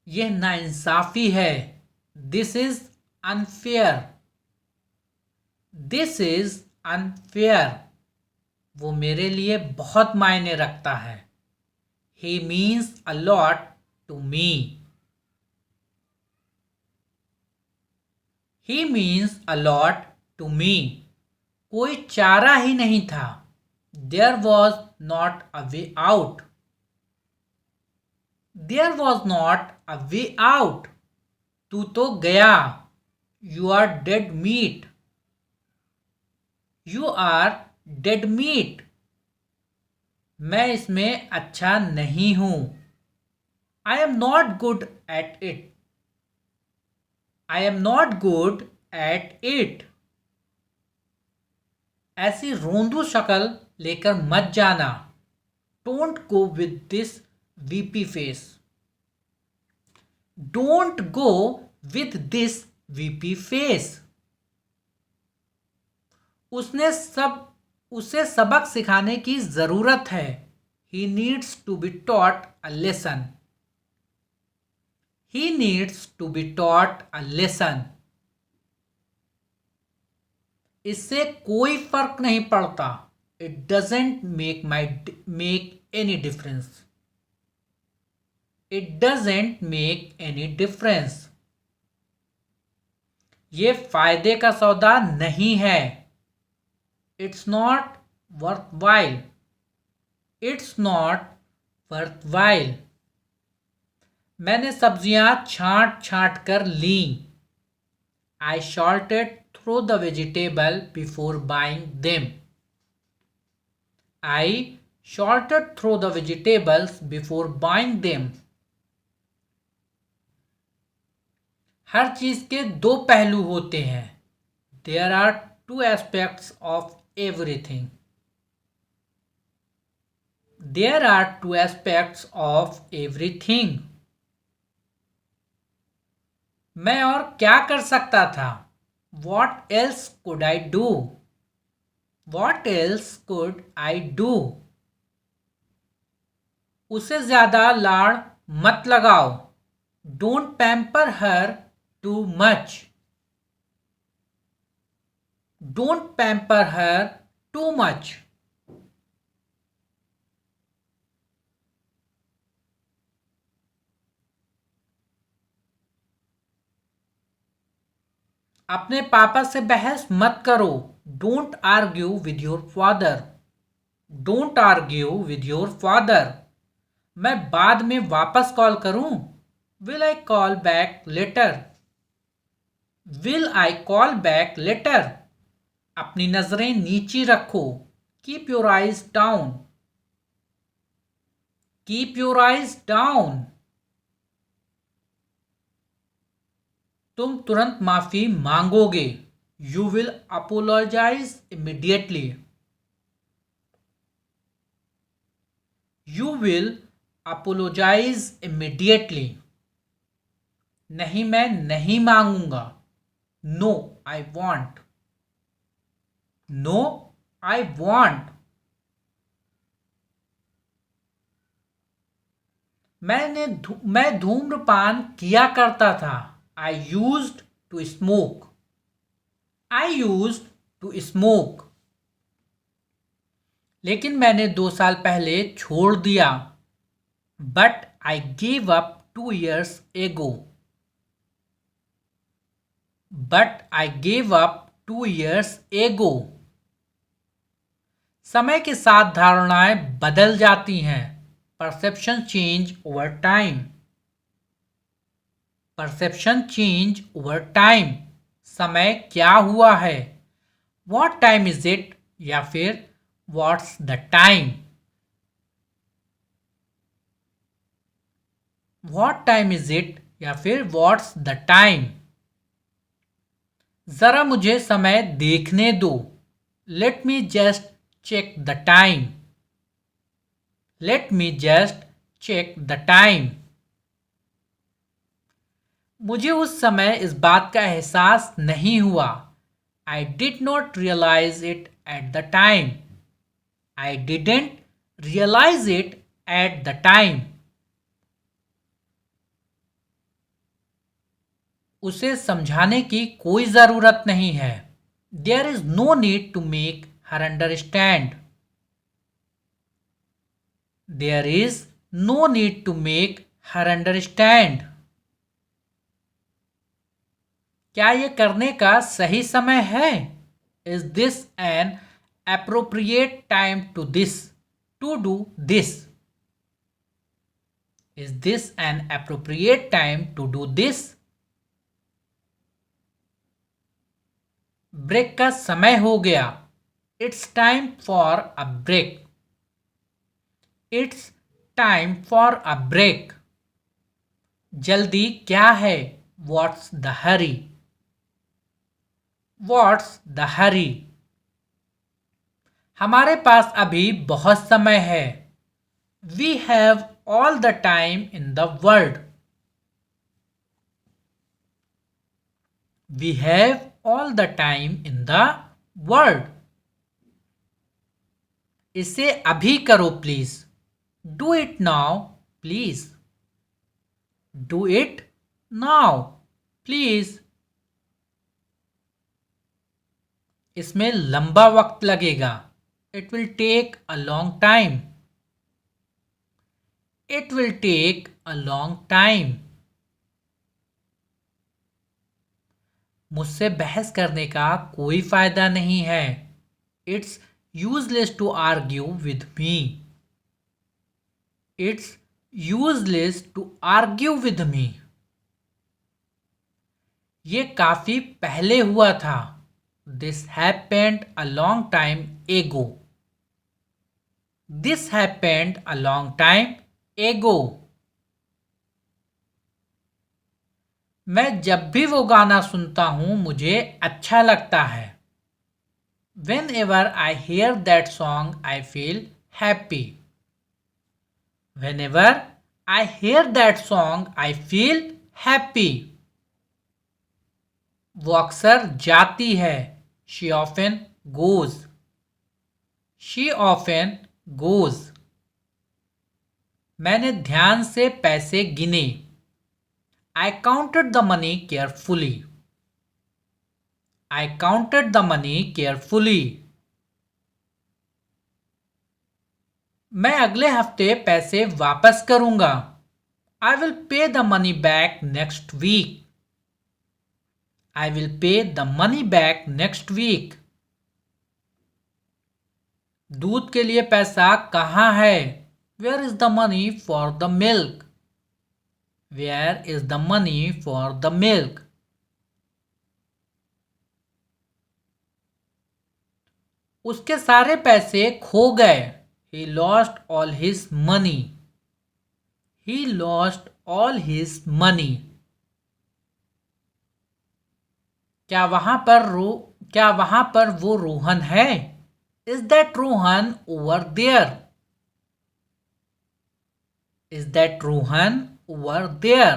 यह नाइंसाफी है। This is unfair, this is unfair. वो मेरे लिए बहुत मायने रखता है। He means a lot to me, he means a lot to me. कोई चारा ही नहीं था। There was not a way out, there was not a way out. तू तो गया। You are dead meat, you are dead meat. मैं इसमें अच्छा नहीं हूं। I am not good at it, I am not good at it. ऐसी रोंदू शक्ल लेकर मत जाना। Don't go with this weepy face, don't go with this weepy face. उसे सबक सिखाने की जरूरत है। He needs to be taught a lesson, he needs to be taught a lesson. इससे कोई फर्क नहीं पड़ता। It doesn't make any difference, it doesn't make any difference. ये फायदे का सौदा नहीं है। It's not worth while, it's not worth while. मैंने सब्जियां छांट छांट कर ली। I sorted through the vegetable before buying them, I sorted through the vegetables before buying them. हर चीज के दो पहलू होते हैं। There are two aspects of everything, there are two aspects of everything. मैं और क्या कर सकता था? What else could I do, what else could I do. उसे ज्यादा लाड़ मत लगाओ। Don't pamper her too much, don't pamper her too much. अपने पापा से बहस मत करो। Don't argue with your father, don't argue with your father. मैं बाद में वापस कॉल करूं? Will I call back later, will I call back later. अपनी नजरें नीची रखो। Keep your eyes down, keep your eyes down. तुम तुरंत माफी मांगोगे। You will apologise immediately, you will apologise immediately. नहीं, मैं नहीं मांगूंगा। No I won't, no I won't. मैं धूम्रपान किया करता था। I used to smoke, I used to smoke. लेकिन मैंने 2 साल पहले छोड़ दिया। But I give up 2 years ago. But I gave up 2 years ago. समय के साथ धारणाएं बदल जाती हैं. Perception change over time. Perception change over time. समय क्या हुआ है? What time is it? या फिर What's the time? What time is it? या फिर What's the time? जरा मुझे समय देखने दो. Let me just check the time. Let me just check the time. मुझे उस समय इस बात का एहसास नहीं हुआ. I did not realize it at the time. I didn't realize it at the time. उसे समझाने की कोई ज़रूरत नहीं है. There is no need to make her understand. There is no need to make her understand. क्या ये करने का सही समय है? Is this an appropriate time to do this? Is this an appropriate time to do this? Break का समय हो गया. It's time for a break. It's time for a break. जल्दी क्या है? What's the hurry? What's the hurry? हमारे पास अभी बहुत समय है. We have all the time in the world. We have all the time in the world. इसे अभी करो please. Do it now, please. Do it now, please. इसमें लंबा वक्त लगेगा. It will take a long time. It will take a long time. मुझसे बहस करने का कोई फायदा नहीं है. It's useless to argue with me. It's useless to argue with me. ये काफी पहले हुआ था. This happened a long time ago. This happened a long time ago. मैं जब भी वो गाना सुनता हूं मुझे अच्छा लगता है. Whenever I hear that song, I feel happy. Whenever I hear that song, I feel happy. वो अक्सर जाती है. She often goes. She often goes. मैंने ध्यान से पैसे गिने. I counted the money carefully. I counted the money carefully. मैं अगले हफ्ते पैसे वापस करूंगा. I will pay the money back next week. I will pay the money back next week. दूध के लिए पैसा कहाँ है? Where is the money for the milk? Where is the money for the milk? उसके सारे पैसे खो गए. He lost all his money. He lost all his money. क्या वहां पर वो रोहन है? Is that Rohan over there? Is that Rohan over there?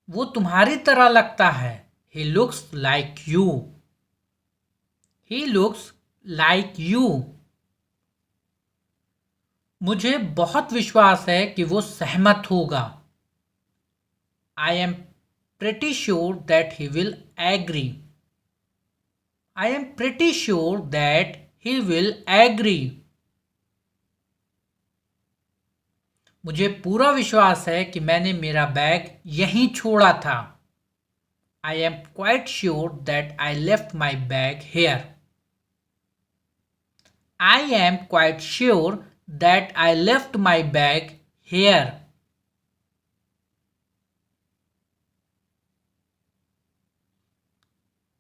वो तुम्हारी तरह लगता है. He looks like you. He looks like you. मुझे बहुत विश्वास है कि वो सहमत होगा. I am pretty sure that he will agree. I am pretty sure that he will agree. मुझे पूरा विश्वास है कि मैंने मेरा बैग यहीं छोड़ा था. I am quite sure that I left my bag here. I am quite sure that I left my bag here.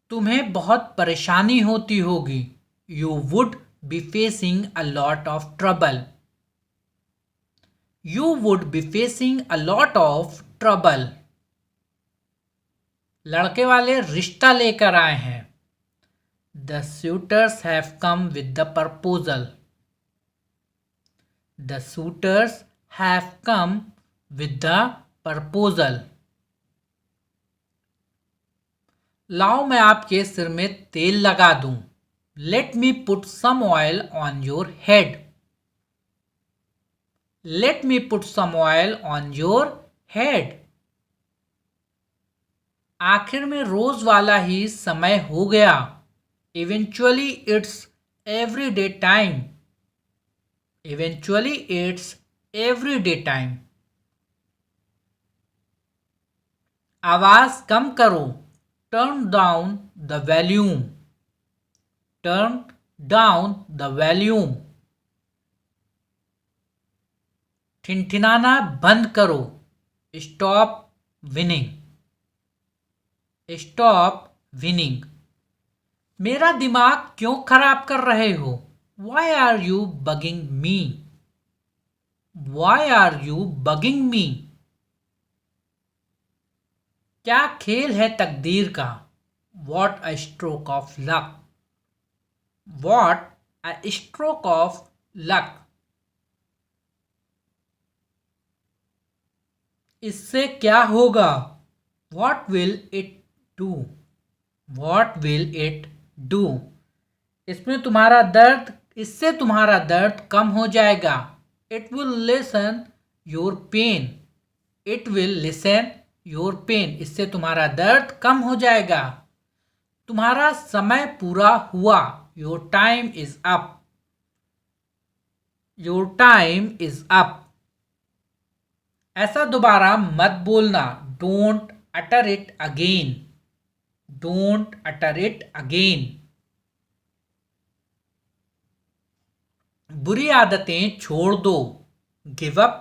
तुम्हें बहुत परेशानी होती होगी. You would be facing a lot of trouble. You would be facing a lot of trouble. लड़के वाले रिश्ता लेकर आए हैं. The suitors have come with the proposal. The suitors have come with the proposal. लाओ मैं आपके सिर में तेल लगा दूं. Let me put some oil on your head. Let me put some oil on your head. आखिर में रोज वाला ही समय हो गया. Eventually it's everyday time. Eventually it's everyday time. आवाज कम करो. Turn down the volume. Turn down the volume. ठिनठिनाना बंद करो. Stop winning. Stop winning. मेरा दिमाग क्यों खराब कर रहे हो? Why are you bugging me? Why are you bugging me? क्या खेल है तकदीर का? What a stroke of luck. What a stroke of luck. इससे क्या होगा? What will it do? What will it do? इससे तुम्हारा दर्द कम हो जाएगा. It will lessen your pain. It will lessen your pain. इससे तुम्हारा दर्द कम हो जाएगा. तुम्हारा समय पूरा हुआ. Your time is up. Your time is up. ऐसा दोबारा मत बोलना. Don't utter it again. Don't utter it again. बुरी आदतें छोड़ दो. Give up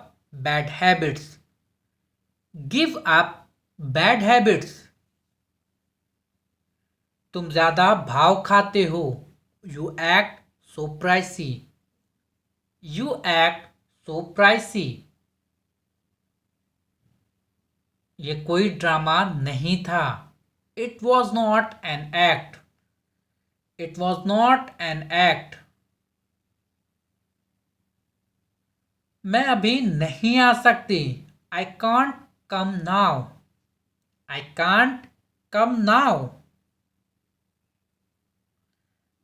bad habits. Give up bad habits. तुम ज्यादा भाव खाते हो. You act so pricey. You act so pricey. ये कोई ड्रामा नहीं था. It was not an act. It was not an act. मैं अभी नहीं आ सकती. I can't come now. I can't come now.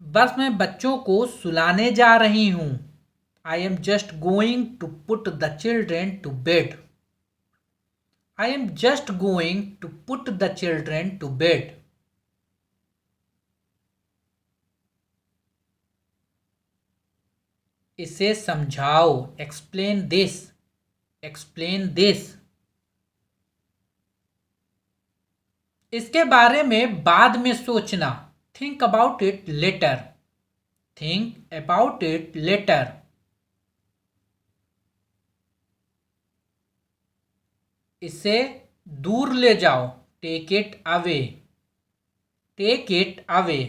बस मैं बच्चों को सुलाने जा रही हूं. I am just going to put the children to bed. I am just going to put the children to bed. इसे समझाओ. Explain this. Explain this. इसके बारे में बाद में सोचना. Think about it later. Think about it later. इसे दूर ले जाओ. Take it away. Take it away.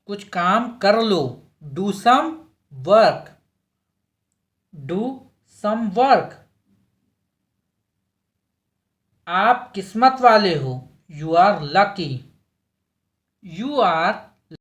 कुछ काम कर लो. Do some work. Do some work. आप किस्मत वाले हो. You are lucky. You are